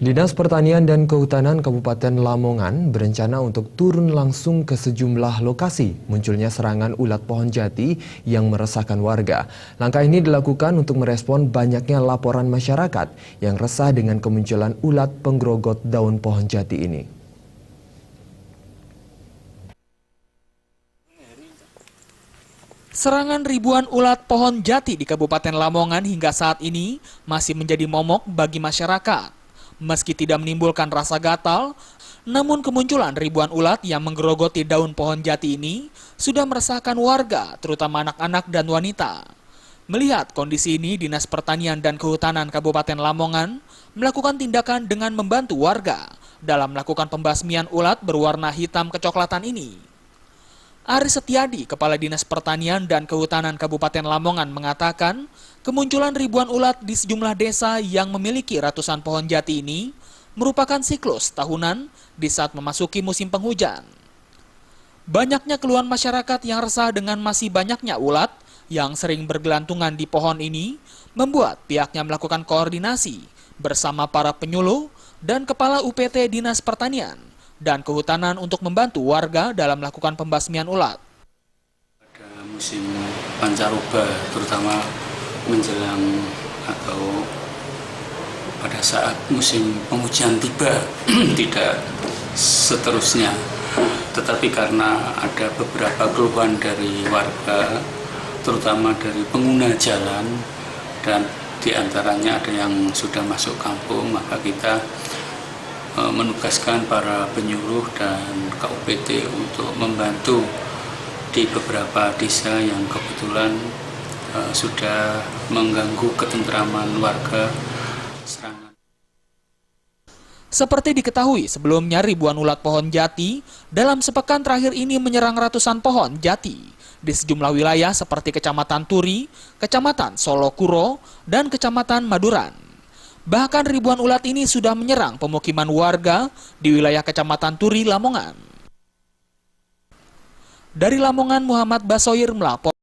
Dinas Pertanian dan Kehutanan Kabupaten Lamongan berencana untuk turun langsung ke sejumlah lokasi munculnya serangan ulat pohon jati yang meresahkan warga. Langkah ini dilakukan untuk merespon banyaknya laporan masyarakat yang resah dengan kemunculan ulat penggerogot daun pohon jati ini. Serangan ribuan ulat pohon jati di Kabupaten Lamongan hingga saat ini masih menjadi momok bagi masyarakat. Meski tidak menimbulkan rasa gatal, namun kemunculan ribuan ulat yang menggerogoti daun pohon jati ini sudah meresahkan warga, terutama anak-anak dan wanita. Melihat kondisi ini, Dinas Pertanian dan Kehutanan Kabupaten Lamongan melakukan tindakan dengan membantu warga dalam melakukan pembasmian ulat berwarna hitam kecoklatan ini. Aris Setiadi, Kepala Dinas Pertanian dan Kehutanan Kabupaten Lamongan mengatakan, kemunculan ribuan ulat di sejumlah desa yang memiliki ratusan pohon jati ini merupakan siklus tahunan di saat memasuki musim penghujan. Banyaknya keluhan masyarakat yang resah dengan masih banyaknya ulat yang sering bergelantungan di pohon ini membuat pihaknya melakukan koordinasi bersama para penyuluh dan Kepala UPT Dinas Pertanian dan Kehutanan untuk membantu warga dalam melakukan pembasmian ulat. Pada musim pancaroba, terutama menjelang atau pada saat musim penghujan tiba, tidak seterusnya. Tetapi karena ada beberapa keluhan dari warga, terutama dari pengguna jalan, dan diantaranya ada yang sudah masuk kampung, maka kita menugaskan para penyuluh dan KUPT untuk membantu di beberapa desa yang kebetulan sudah mengganggu ketentraman warga. Seperti diketahui, sebelumnya ribuan ulat pohon jati dalam sepekan terakhir ini menyerang ratusan pohon jati di sejumlah wilayah seperti Kecamatan Turi, Kecamatan Solokuro, dan Kecamatan Maduran. Bahkan ribuan ulat ini sudah menyerang pemukiman warga di wilayah Kecamatan Turi, Lamongan. Dari Lamongan, Muhammad Basoir melapor.